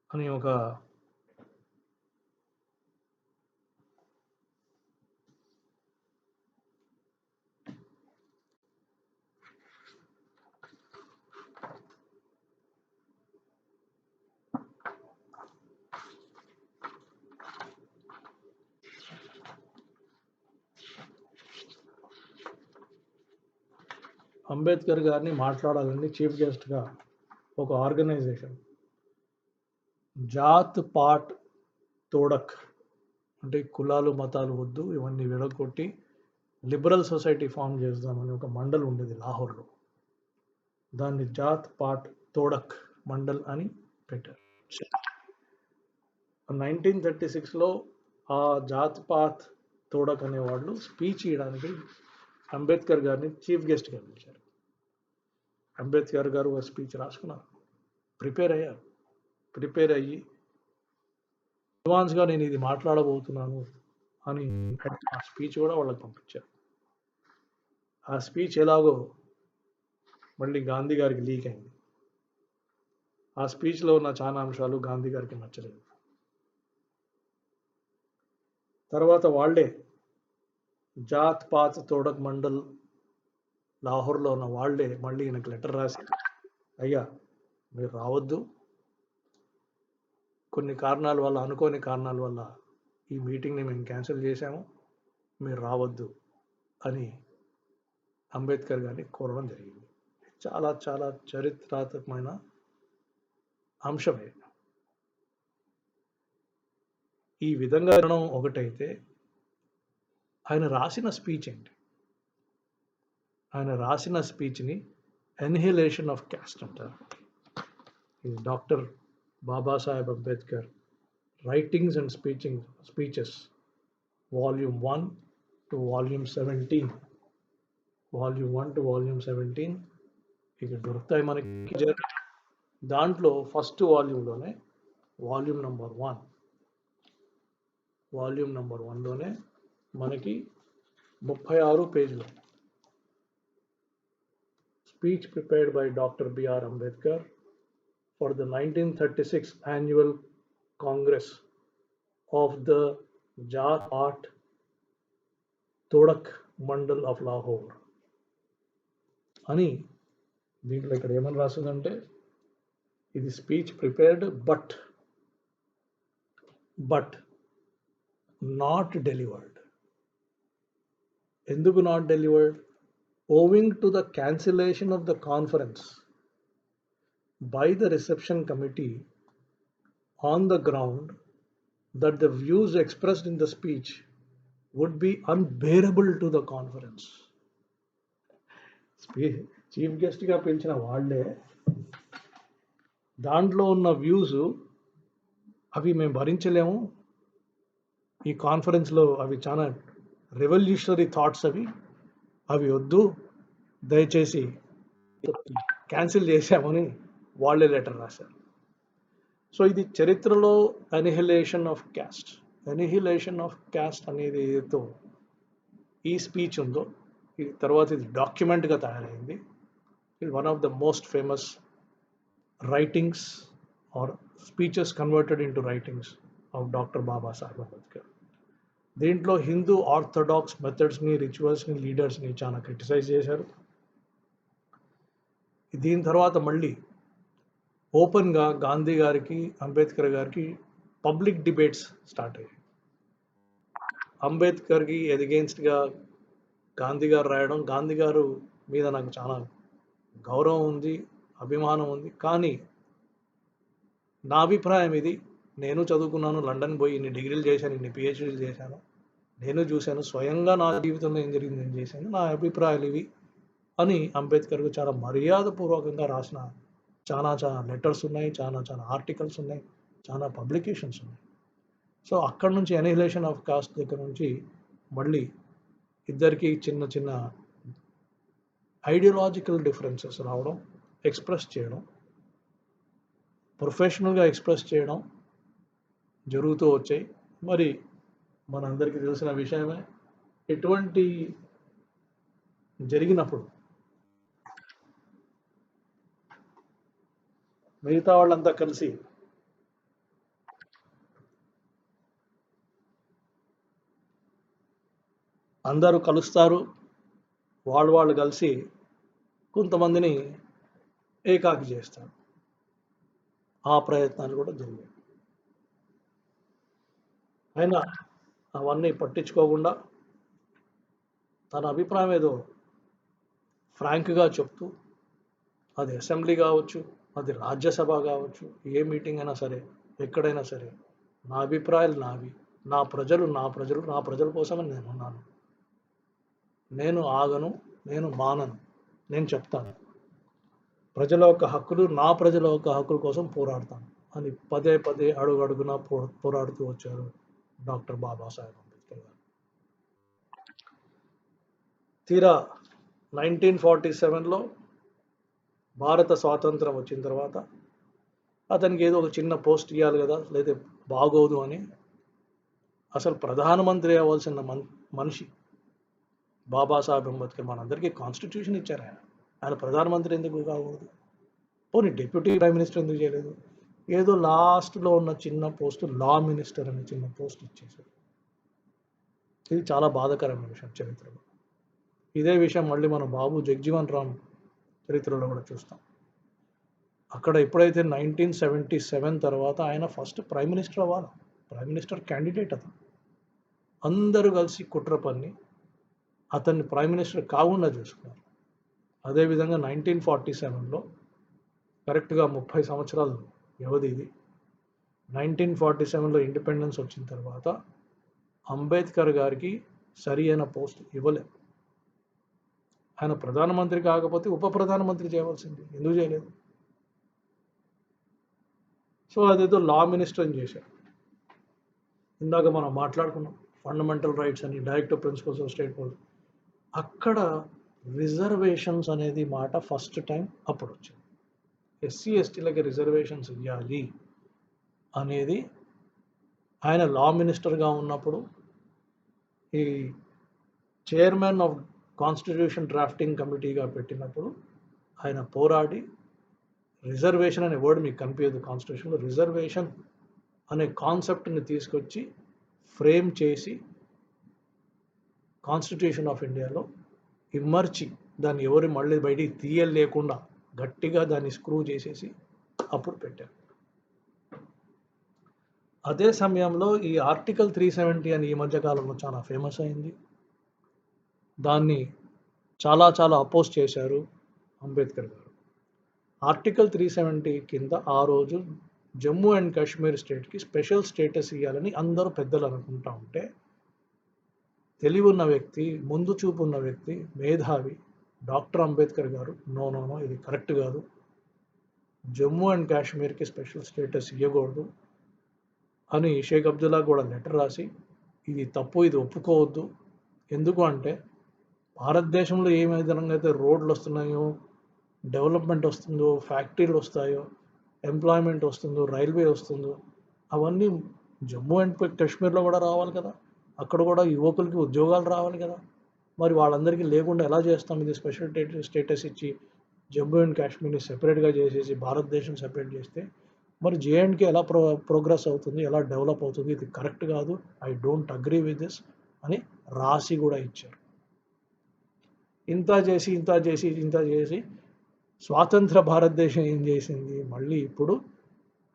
అని ఒక అంబేద్కర్ గారిని మాట్లాడాలని చీఫ్ గెస్ట్గా ఒక ఆర్గనైజేషన్ జాత్ పాట్ తోడక్, అంటే కులాలు మతాలు వద్దు, ఇవన్నీ విడగొట్టి లిబరల్ సొసైటీ ఫామ్ చేద్దామని ఒక మండల్ ఉండేది లాహోర్లో. దాన్ని జాత్ పాట్ తోడక్ మండల్ అని పెట్టారు. 1936లో ఆ జాత్ పాత్ తోడక్ అనేవాళ్ళు స్పీచ్ ఇవ్వడానికి అంబేద్కర్ గారిని చీఫ్ గెస్ట్గా పిలిచారు. అంబేద్కర్ గారు ఒక స్పీచ్ రాసుకున్నారు, ప్రిపేర్ అయ్యి అడ్వాన్స్గా నేను ఇది మాట్లాడబోతున్నాను అని ఆ స్పీచ్ కూడా వాళ్ళకి పంపించారు. ఆ స్పీచ్ ఎలాగో మళ్ళీ గాంధీ గారికి లీక్ అయింది. ఆ స్పీచ్లో ఉన్న చాలా అంశాలు గాంధీ గారికి నచ్చలేదు. తర్వాత వాళ్ళే జాత్ పాత్ తోడక్ మండల్ లాహోర్లో ఉన్న వాళ్ళే మళ్ళీ ఈయనకు లెటర్ రాసి, అయ్యా మీరు రావద్దు, కొన్ని కారణాల వల్ల, అనుకోని కారణాల వల్ల ఈ మీటింగ్ని మేము క్యాన్సిల్ చేశాము, మీరు రావద్దు అని అంబేద్కర్ గారిని కోరడం జరిగింది. చాలా చాలా చరిత్రాత్మకమైన అంశమే. ఈ విధంగా వినడం ఒకటైతే, ఆయన రాసిన స్పీచ్ ఏంటి? ఆయన రాసిన స్పీచ్ని ఎన్హిలేషన్ ఆఫ్ క్యాస్ట్ అంటారు. ఇది doctor Babasaheb Ambedkar writings and speeches volume 1 to volume 17, volume 1 to volume 17 ఇక దొరుకుతాయి మనకి. దాంట్లో ఫస్ట్ వాల్యూమ్లోనే వాల్యూమ్ నెంబర్ 1లోనే మనకి 36 పేజీలు speech prepared by doctor BR Ambedkar for the 1936 annual congress of the Jat Pat Todak Mandal of Lahore అని. దీంట్లో ఇక్కడ ఏమని రాస్తుందంటే, ఇది speech prepared but not delivered. ఎందుకు not delivered? Owing to the cancellation of the conference by the reception committee on the ground that the views expressed in the speech would be unbearable to the conference. Chief గెస్ట్గా పిలిచిన వాళ్ళే దాంట్లో ఉన్న views అవి మేము భరించలేము, ఈ కాన్ఫరెన్స్లో అవి చాలా రెవల్యూషనరీ థాట్స్, అవి వద్దు, దయచేసి క్యాన్సిల్ చేశామని వాళ్ళే లెటర్ రాశారు. సో ఇది చరిత్రలో ఎనిహిలేషన్ ఆఫ్ క్యాస్ట్ అనేది ఏదైతే ఈ స్పీచ్ ఉందో, ఇది తర్వాత ఇది డాక్యుమెంట్గా తయారైంది. ఇది one of the most famous writings or speeches converted into writings of doctor Babasaheb Ambedkar. దీంట్లో హిందూ ఆర్థడాక్స్ మెథడ్స్ని, రిచువల్స్ని, లీడర్స్ని చాలా క్రిటిసైజ్ చేశారు. దీని తర్వాత మళ్ళీ ఓపెన్గా గాంధీ గారికి, అంబేద్కర్ గారికి పబ్లిక్ డిబేట్స్ స్టార్ట్ అయ్యాయి. అంబేద్కర్కి ఎగెయిన్స్ట్గా గాంధీ గారు రాయడం, గాంధీ గారు మీద నాకు చాలా గౌరవం ఉంది, అభిమానం ఉంది, కానీ నా అభిప్రాయం ఇది, నేను చదువుకున్నాను, లండన్ పోయి ఇన్ని డిగ్రీలు చేశాను, ఇన్ని పిహెచ్డీలు చేశాను, నేను చూశాను, స్వయంగా నా జీవితంలో ఏం జరిగింది నేను చేశాను, నా అభిప్రాయాలు ఇవి అని అంబేద్కర్కు చాలా మర్యాదపూర్వకంగా రాసిన చాలా లెటర్స్ ఉన్నాయి, చాలా ఆర్టికల్స్ ఉన్నాయి, చాలా పబ్లికేషన్స్ ఉన్నాయి. సో అక్కడ నుంచి ఎనిహిలేషన్ ఆఫ్ కాస్ట్ దగ్గర నుంచి మళ్ళీ ఇద్దరికి చిన్న ఐడియాలజికల్ డిఫరెన్సెస్ రావడం, ఎక్స్ప్రెస్ చేయడం, ప్రొఫెషనల్గా ఎక్స్ప్రెస్ చేయడం జరుగుతూ వచ్చాయి. మరి మనందరికీ తెలిసిన విషయమే, ఎటువంటి జరిగినప్పుడు మిగతా వాళ్ళంతా కలిసి అందరూ కలుస్తారు, వాళ్ళు కలిసి కొంతమందిని ఏకాకి చేస్తారు. ఆ ప్రయత్నాలు కూడా జరిగాయి. అయినా అవన్నీ పట్టించుకోకుండా తన అభిప్రాయం ఏదో ఫ్రాంక్గా చెప్తూ, అది అసెంబ్లీ కావచ్చు, అది రాజ్యసభ కావచ్చు, ఏ మీటింగ్ అయినా సరే, ఎక్కడైనా సరే, నా అభిప్రాయాలు నావి, నా ప్రజల కోసమే నేను ఉన్నాను, నేను ఆగను, నేను మానను, నేను చెప్తాను, ప్రజల యొక్క హక్కులు, నా ప్రజల యొక్క హక్కుల కోసం పోరాడతాను అని పదే అడుగున పోరాడుతూ వచ్చారు డాక్టర్ బాబాసాహెబ్ అంబేద్కర్ గారు. తీరా 1947లో భారత స్వాతంత్రం వచ్చిన తర్వాత అతనికి ఏదో ఒక చిన్న పోస్ట్ ఇవ్వాలి కదా, లేదా బాగోదు అని అసలు ప్రధానమంత్రి అవ్వాల్సిన మనిషి బాబాసాహెబ్ అంబేద్కర్. మనందరికీ కాన్స్టిట్యూషన్ ఇచ్చారు, ఆయన ప్రధానమంత్రి ఎందుకు కాకూడదు? పోనీ డిప్యూటీ ప్రైమ్ మినిస్టర్ ఎందుకు చేయలేదు? ఏదో లాస్ట్లో ఉన్న చిన్న పోస్ట్, లా మినిస్టర్ అనే చిన్న పోస్ట్ ఇచ్చేసారు. ఇది చాలా బాధాకరమైన విషయం చరిత్రలో. ఇదే విషయం మళ్ళీ మనం బాబు జగ్జీవన్ రామ్ చరిత్రలో కూడా చూస్తాం. అక్కడ ఎప్పుడైతే 1977 తర్వాత ఆయన ఫస్ట్ ప్రైమ్ మినిస్టర్ అవ్వాలి. ప్రైమ్ మినిస్టర్ క్యాండిడేట్ అతను. అందరూ కలిసి కుట్ర పన్ని అతన్ని ప్రైమ్ మినిస్టర్ కాకుండా చూసుకున్నారు. అదేవిధంగా 1947లో కరెక్ట్గా 30 సంవత్సరాలు వ్యవధి ఇది. 1947లో ఇండిపెండెన్స్ వచ్చిన తర్వాత అంబేద్కర్ గారికి సరి అయిన పోస్ట్ ఇవ్వలేదు. ఆయన ప్రధానమంత్రి కాకపోతే ఉప ప్రధానమంత్రి చేయవలసింది, ఎందుకు చేయలేదు? సో అదేదో లా మినిస్టర్ అని చేశారు. ఇందాక మనం మాట్లాడుకున్నాం ఫండమెంటల్ రైట్స్ అని, directive principles of state policy. అక్కడ రిజర్వేషన్స్ అనేది మాట ఫస్ట్ టైం అప్పుడు వచ్చింది. ఎస్సీ ఎస్టీలకి రిజర్వేషన్స్ ఇవ్వాలి అనేది ఆయన లా మినిస్టర్గా ఉన్నప్పుడు ఈ చైర్మన్ ఆఫ్ కాన్స్టిట్యూషన్ డ్రాఫ్టింగ్ కమిటీగా పెట్టినప్పుడు ఆయన పోరాడి రిజర్వేషన్ అనే వర్డ్ మీకు కనిపించదు కాన్స్టిట్యూషన్లో, రిజర్వేషన్ అనే కాన్సెప్ట్ని తీసుకొచ్చి ఫ్రేమ్ చేసి కాన్స్టిట్యూషన్ ఆఫ్ ఇండియాలో ఇమ్మర్చి దాన్ని ఎవరు మళ్ళీ బయటికి తీయలేకుండా గట్టిగా దాన్ని స్క్రూ చేసేసి అప్పుడు పెట్టారు. అదే సమయంలో ఈ ఆర్టికల్ 370 అని ఈ మధ్యకాలంలో చాలా ఫేమస్ అయింది. దాన్ని చాలా చాలా అపోజ్ చేశారు అంబేద్కర్ గారు. ఆర్టికల్ 370 కింద ఆ రోజు జమ్మూ అండ్ కాశ్మీర్ స్టేట్కి స్పెషల్ స్టేటస్ ఇవ్వాలని అందరూ పెద్దలు అనుకుంటా ఉంటే, తెలివి ఉన్న వ్యక్తి, ముందు చూపు ఉన్న వ్యక్తి, మేధావి డాక్టర్ అంబేద్కర్ గారు నో నో నో ఇది కరెక్ట్ కాదు, జమ్మూ అండ్ కాశ్మీర్కి స్పెషల్ స్టేటస్ ఇవ్వకూడదు అని షేక్ అబ్దుల్లా కూడా లెటర్ రాసి ఇది తప్పు, ఇది ఒప్పుకోవద్దు. ఎందుకు అంటే భారతదేశంలో ఏ విధంగా అయితే రోడ్లు వస్తున్నాయో, డెవలప్మెంట్ వస్తుందో, ఫ్యాక్టరీలు వస్తాయో, ఎంప్లాయ్మెంట్ వస్తుందో, రైల్వే వస్తుందో, అవన్నీ జమ్మూ అండ్ కాశ్మీర్లో కూడా రావాలి కదా. అక్కడ కూడా యువకులకి ఉద్యోగాలు రావాలి కదా. మరి వాళ్ళందరికీ లేకుండా ఎలా చేస్తాం? ఇది స్పెషల్ స్టేటస్ ఇచ్చి జమ్మూ అండ్ కాశ్మీర్ని సెపరేట్గా చేసేసి భారతదేశం సెపరేట్ చేస్తే మరి జేఎండ్కే ఎలా ప్రోగ్రెస్ అవుతుంది, ఎలా డెవలప్ అవుతుంది? ఇది కరెక్ట్ కాదు, I don't agree with this అని రాసి కూడా ఇచ్చారు. ఇంత చేసి స్వాతంత్ర భారతదేశం ఏం చేసింది? మళ్ళీ ఇప్పుడు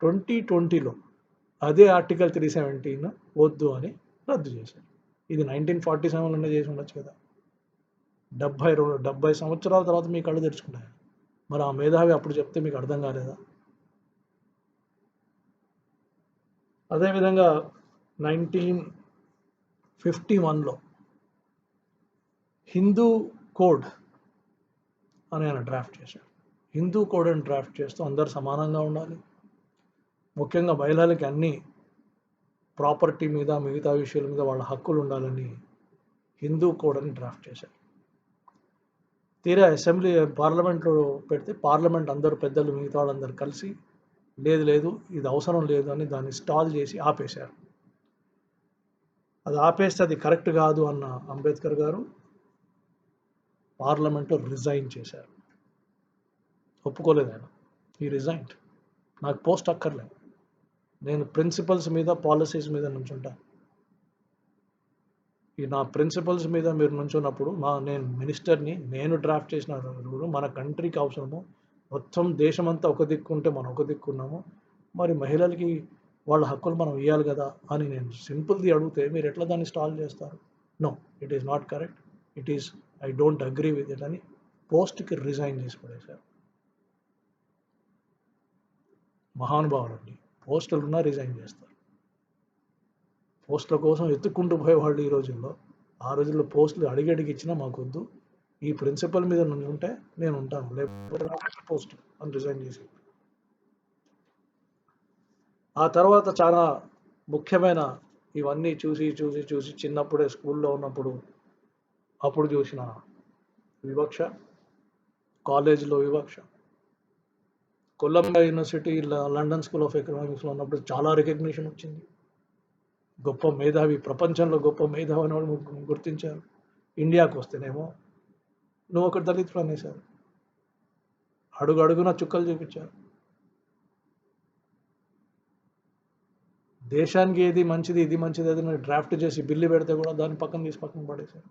2020లో అదే ఆర్టికల్ 370 వద్దు అని రద్దు చేశారు. ఇది 1947లోనే చేసి ఉండొచ్చు కదా. 70 సంవత్సరాల తర్వాత మీ కళ్ళు తెరుచుకున్నాయి. మరి ఆ మేధావి అప్పుడు చెప్తే మీకు అర్థం కాలేదా? అదేవిధంగా 1951లో హిందూ కోడ్ అని ఆయన డ్రాఫ్ట్ చేశాడు. హిందూ కోడ్ అని డ్రాఫ్ట్ చేస్తూ అందరు సమానంగా ఉండాలి, ముఖ్యంగా మహిళలకి అన్ని ప్రాపర్టీ మీద, మిగతా విషయాల మీద వాళ్ళ హక్కులు ఉండాలని హిందూ కోడ్ అని డ్రాఫ్ట్ చేశారు. తీరా అసెంబ్లీ పార్లమెంట్లో పెడితే పార్లమెంట్ అందరూ పెద్దలు మిగతా వాళ్ళందరూ కలిసి లేదు ఇది అవసరం లేదు అని దాన్ని స్టాల్ చేసి ఆపేశారు. అది ఆపేస్తే అది కరెక్ట్ కాదు అన్న అంబేద్కర్ గారు పార్లమెంట్లో రిజైన్ చేశారు. ఒప్పుకోలేదు ఆయన. ఈ రిజైన్, నాకు పోస్ట్ అక్కర్లేదు, నేను ప్రిన్సిపల్స్ మీద, పాలసీస్ మీద నుంచుంటాను. ఈ నా ప్రిన్సిపల్స్ మీద మీరు నుంచున్నప్పుడు నేను మినిస్టర్ని, నేను డ్రాఫ్ట్ చేసిన రూలు మన కంట్రీకి అవసరము, మొత్తం దేశమంతా ఒక దిక్కుంటే మనం ఒక దిక్కున్నాము, మరి మహిళలకి వాళ్ళ హక్కులు మనం ఇవ్వాలి కదా అని నేను సింపుల్ది అడిగితే మీరు ఎట్లా దాన్ని స్టాల్ చేస్తారు? No, it is not correct, it is I don't agree with it అని పోస్ట్కి రిజైన్ చేసి పడేశారు. మహానుభావులండి, పోస్టులున్నా రిజైన్ చేస్తారు. పోస్టుల కోసం ఎత్తుక్కుంటూ పోయేవాళ్ళు ఈ రోజుల్లో. ఆ రోజుల్లో పోస్టులు అడిగి ఇచ్చినా మాకొద్దు, ఈ ప్రిన్సిపల్ మీద ఉంటే నేను ఉంటాను, లేకపోతే పోస్ట్ అని రిజైన్ చేసి. ఆ తర్వాత చాలా ముఖ్యమైన ఇవన్నీ చూసి చిన్నప్పుడే స్కూల్లో ఉన్నప్పుడు అప్పుడు చూసిన వివక్ష, కాలేజీలో వివక్ష, Columbia university, London school of ఎకనామిక్స్లో ఉన్నప్పుడు చాలా రికగ్నిషన్ వచ్చింది. గొప్ప మేధావి, ప్రపంచంలో గొప్ప మేధావి అని వాళ్ళు గుర్తించారు. ఇండియాకు వస్తేనేమో నువ్వు ఒకటి దళితులు అనేసారు, అడుగున చుక్కలు చూపించారు. దేశానికి ఏది మంచిది ఇది మంచిది అది డ్రాఫ్ట్ చేసి బిల్లు పెడితే కూడా దాన్ని పక్కన తీసి పక్కన పడేశారు.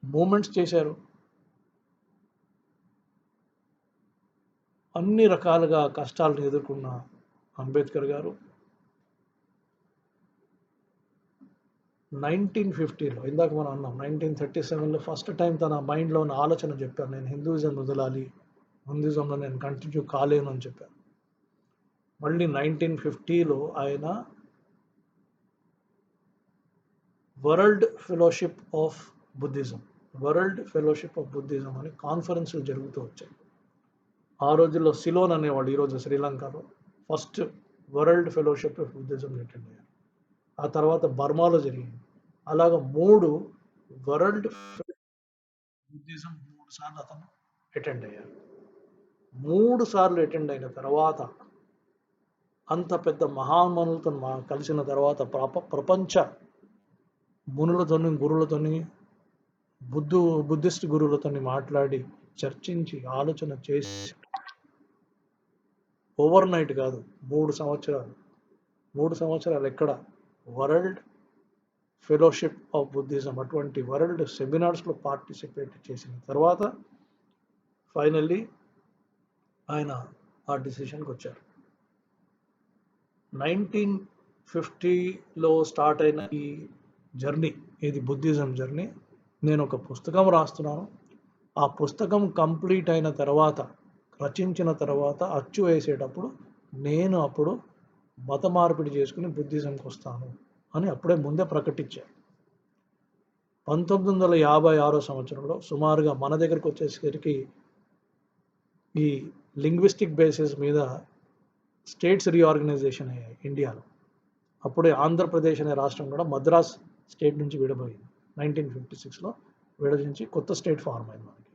మూమెంట్స్ చేశారు. అన్ని రకాలుగా కష్టాలను ఎదుర్కొన్న అంబేద్కర్ గారు 1950లో, ఇందాక మనం అన్నాం 1937లో ఫస్ట్ టైం తన మైండ్లో ఉన్న ఆలోచన చెప్పారు, నేను హిందూయిజం వదలాలి, హిందూయిజంలో నేను కంటిన్యూ కాలేను అని చెప్పారు. మళ్ళీ 1950లో ఆయన వరల్డ్ ఫెలోషిప్ ఆఫ్ బుద్ధిజం అని కాన్ఫరెన్స్లు జరుగుతూ వచ్చాయి. ఆ రోజుల్లో సిలోన్ అనేవాళ్ళు, ఈరోజు శ్రీలంకలో first world fellowship of Buddhism attend అయ్యారు. ఆ తర్వాత బర్మాలో జరిగింది. అలాగ 3 వరల్డ్ బుద్ధిజం 3 సార్లు అతను అటెండ్ అయ్యారు. 3 సార్లు అటెండ్ అయిన తర్వాత, అంత పెద్ద మహామనులతో కలిసిన తర్వాత, ప్రపంచ మునులతోని గురువులతోని బుద్ధిస్ట్ గురువులతోని మాట్లాడి చర్చించి ఆలోచన చేసి ఓవర్ నైట్ కాదు, 3 సంవత్సరాలు ఎక్కడ వరల్డ్ ఫెలోషిప్ ఆఫ్ బుద్ధిజం అటువంటి వరల్డ్ సెమినార్స్లో పార్టిసిపేట్ చేసిన తర్వాత ఫైనల్లీ ఆయన ఆ డిసిషన్కి వచ్చారు. 1950లో స్టార్ట్ అయిన ఈ జర్నీ, ఇది బుద్ధిజం జర్నీ, నేను ఒక పుస్తకం రాస్తున్నాను. ఆ పుస్తకం కంప్లీట్ అయిన తర్వాత, రచించిన తర్వాత అచ్చు వేసేటప్పుడు నేను అప్పుడు మత మార్పిడి చేసుకుని బుద్ధిజంకి వస్తాను అని అప్పుడే ముందే ప్రకటించారు. 1956 సంవత్సరంలో సుమారుగా మన దగ్గరికి వచ్చేసరికి ఈ లింగ్విస్టిక్ బేసిస్ మీద స్టేట్స్ రీఆర్గనైజేషన్ అయ్యాయి ఇండియాలో. అప్పుడే ఆంధ్రప్రదేశ్ అనే రాష్ట్రం కూడా మద్రాస్ స్టేట్ నుంచి విడబోయింది. 1956లో విడదించి కొత్త స్టేట్ ఫార్మ్ అయింది మనకి.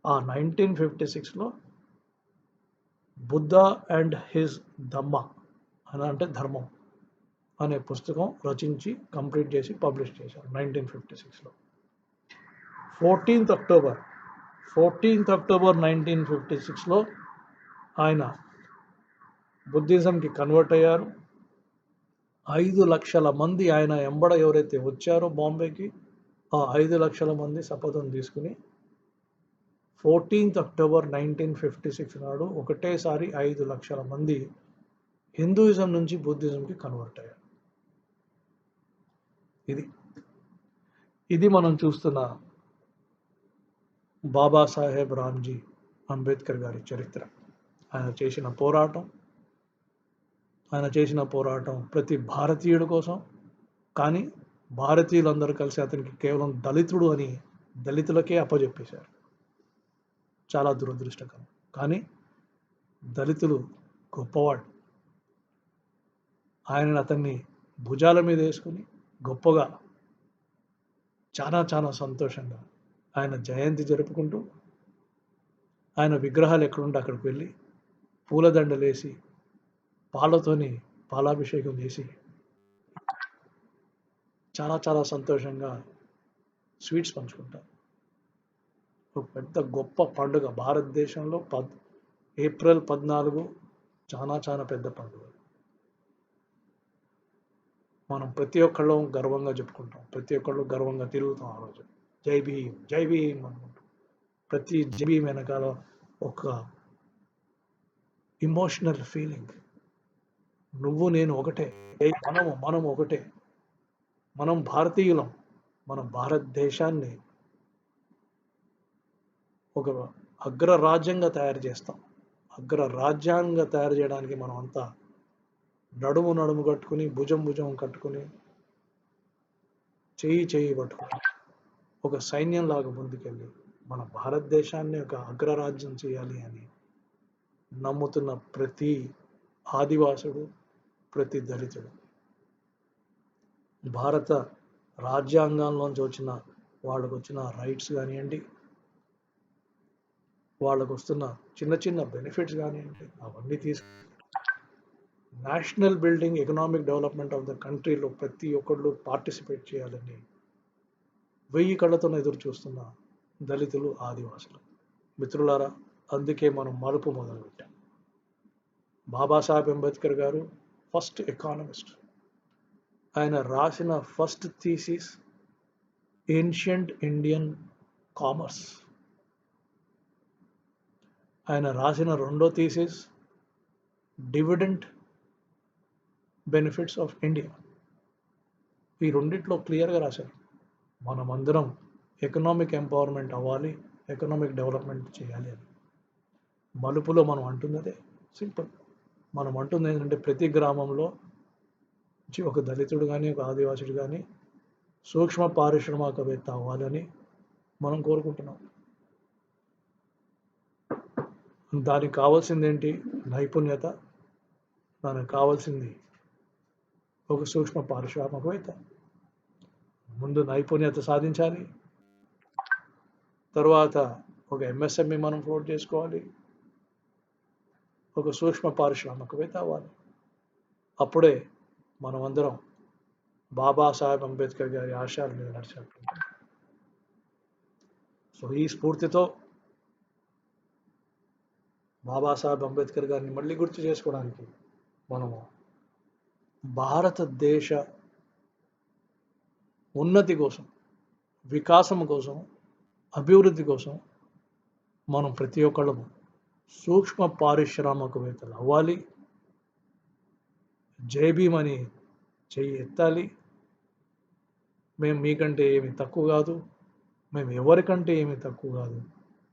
ఆ 1956లో బుద్ధ అండ్ హిజ్ ధమ్మ అని, అంటే ధర్మం అనే పుస్తకం రచించి కంప్లీట్ చేసి పబ్లిష్ చేశారు 1956లో. 14th అక్టోబర్ 1956లో ఆయన బుద్ధిజంకి కన్వర్ట్ అయ్యారు. 5 లక్షల మంది ఆయన ఎంబడ ఎవరైతే వచ్చారో బాంబేకి, ఆ 5 లక్షల మంది శపథం తీసుకుని 14th అక్టోబర్ 1956 నాడు ఒకటేసారి 5 లక్షల మంది హిందూయిజం నుంచి బుద్ధిజంకి కన్వర్ట్ అయ్యారు. ఇది మనం చూస్తున్న బాబాసాహెబ్ రామ్జీ అంబేద్కర్ గారి చరిత్ర. ఆయన చేసిన పోరాటం ప్రతి భారతీయుడి కోసం. కానీ భారతీయులందరూ కలిసి అతనికి కేవలం దళితుడు అని దళితులకే అప్పజెప్పేశారు. చాలా దురదృష్టకరం. కానీ దళితులు గొప్పవాడు. అతన్ని భుజాల మీద వేసుకుని గొప్పగా చాలా చాలా సంతోషంగా ఆయన జయంతి జరుపుకుంటూ, ఆయన విగ్రహాలు ఎక్కడుంటే అక్కడికి వెళ్ళి పూలదండలేసి పాలతోని పాలాభిషేకం చేసి చాలా చాలా సంతోషంగా స్వీట్స్ పంచుకుంటారు. ఒక పెద్ద గొప్ప పండుగ భారతదేశంలో. ఏప్రిల్ 14 చాలా చాలా పెద్ద పండుగ. మనం ప్రతి ఒక్కళ్ళం గర్వంగా చెప్పుకుంటాం, ప్రతి ఒక్కళ్ళు గర్వంగా తిరుగుతాం. ఆ రోజు జై భీమ్ జై భీమ్ అనుకుంటాం. ప్రతి జై భీమ్ వెనకాల ఒక ఇమోషనల్ ఫీలింగ్. నువ్వు నేను ఒకటే, మనం ఒకటే, మనం భారతీయులం, మన భారతదేశాన్ని ఒక అగ్రరాజ్యంగా తయారు చేస్తాం. అగ్రరాజ్యాంగంగా తయారు చేయడానికి మనం అంతా నడుము కట్టుకుని, భుజం కట్టుకుని, చేయి పట్టుకుని ఒక సైన్యంలాగా ముందుకెళ్ళి మన భారతదేశాన్ని ఒక అగ్రరాజ్యం చేయాలి అని నమ్ముతున్న ప్రతి ఆదివాసుడు, ప్రతి దళితుడు, భారత రాజ్యాంగంలోంచి వాళ్ళకు వచ్చిన రైట్స్ కానివ్వండి, వాళ్ళకు వస్తున్న చిన్న చిన్న బెనిఫిట్స్ కానివ్వండి, అవన్నీ national building, economic development of the కంట్రీలో ప్రతి ఒక్కళ్ళు పార్టిసిపేట్ చేయాలని 1000 కళ్ళతో ఎదురు చూస్తున్న దళితులు, ఆదివాసులు. మిత్రులారా, అందుకే మనం మలుపు మొదలుపెట్టాం. బాబాసాహెబ్ అంబేద్కర్ గారు ఫస్ట్ ఎకానమిస్ట్. ఆయన రాసిన first thesis ancient Indian commerce. ఆయన రాసిన రెండో thesis dividend benefits of India. ఈ రెండిట్లో క్లియర్గా రాశారు, మనమందరం ఎకనామిక్ ఎంపవర్మెంట్ అవ్వాలి, ఎకనామిక్ డెవలప్మెంట్ చేయాలి అని. మలుపులో మనం అంటున్నదే సింపుల్. మనం అంటుంది ఏంటంటే ప్రతి గ్రామంలో ఒక దళితుడు కానీ ఒక ఆదివాసుడు కానీ సూక్ష్మ పారిశ్రామికవేత్త అవ్వాలని మనం కోరుకుంటున్నాం. దానికి కావాల్సింది ఏంటి? నైపుణ్యత. దానికి కావాల్సింది ఒక సూక్ష్మ పారిశ్రామికవేత్త. ముందు నైపుణ్యత సాధించాలి, తర్వాత ఒక ఎంఎస్ఎంఈ మనం ఫ్లోట్ చేసుకోవాలి, ఒక సూక్ష్మ పారిశ్రామికవేత్త అవ్వాలి. అప్పుడే మనమందరం బాబాసాహెబ్ అంబేద్కర్ గారి ఆశయాల మీద నడిచినట్టు. సో ఈ స్ఫూర్తితో బాబాసాహెబ్ అంబేద్కర్ గారిని మళ్ళీ గుర్తు చేసుకోవడానికి మనము భారతదేశ ఉన్నతి కోసం, వికాసం కోసం, అభివృద్ధి కోసం మనం ప్రతి ఒక్కళ్ళము సూక్ష్మ పారిశ్రామికవేత్తలు అవ్వాలి. జై భీమ్ అని చెయ్యి ఎత్తాలి. మేము మీకంటే ఏమి తక్కువ కాదు, మేము ఎవరికంటే ఏమి తక్కువ కాదు,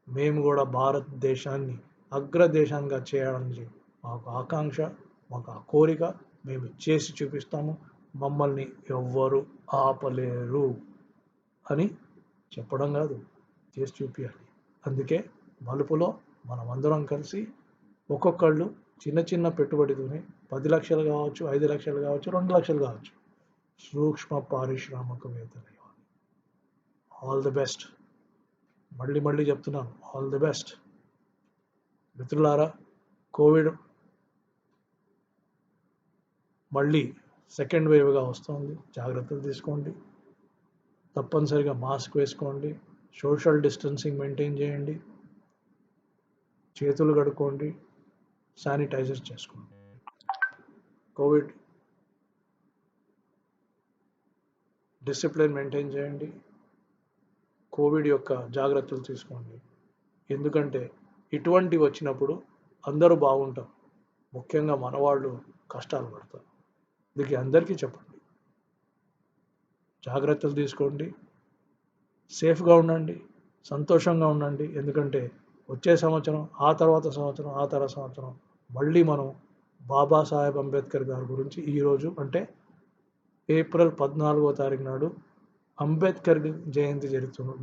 మేము కూడా భారతదేశాన్ని అగ్రదేశంగా చేయడానికి మాకు ఆకాంక్ష, మాకు ఆ కోరిక, మేము చేసి చూపిస్తాము, మమ్మల్ని ఎవ్వరు ఆపలేరు అని చెప్పడం కాదు, చేసి చూపించాలి. అందుకే మలుపులో మనమందరం కలిసి ఒక్కొక్కళ్ళు చిన్న చిన్న పెట్టుబడితోనే 10 లక్షలు కావచ్చు, 5 లక్షలు కావచ్చు, 2 లక్షలు కావచ్చు, సూక్ష్మ పారిశ్రామికవేత్తలు. All the best. మళ్ళీ చెప్తున్నాను, ఆల్ ది బెస్ట్. మిత్రులారా, కోవిడ్ మళ్ళీ సెకండ్ వేవ్గా వస్తుంది. జాగ్రత్తలు తీసుకోండి. తప్పనిసరిగా మాస్క్ వేసుకోండి, సోషల్ డిస్టెన్సింగ్ మెయింటైన్ చేయండి, చేతులు కడుక్కోండి, శానిటైజర్ చేసుకోండి. కోవిడ్ డిసిప్లిన్ మెయింటైన్ చేయండి, కోవిడ్ యొక్క జాగ్రత్తలు తీసుకోండి. ఎందుకంటే ఇటువంటివి వచ్చినప్పుడు అందరూ బాగుంటారు, ముఖ్యంగా మనవాళ్ళు కష్టాలు పడతారు. దీనికి అందరికీ చెప్పండి, జాగ్రత్తలు తీసుకోండి, సేఫ్గా ఉండండి, సంతోషంగా ఉండండి. ఎందుకంటే వచ్చే సంవత్సరం, ఆ తర్వాత సంవత్సరం మళ్ళీ మనం బాబాసాహెబ్ అంబేద్కర్ గారి గురించి ఈరోజు అంటే ఏప్రిల్ 14వ తారీఖు నాడు అంబేద్కర్ జయంతి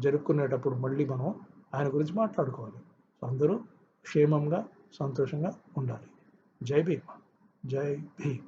జరుపుకునేటప్పుడు మళ్ళీ మనం ఆయన గురించి మాట్లాడుకోవాలి. అందరూ క్షేమంగా, సంతోషంగా ఉండాలి. జై భీమ్. జై భీమ్.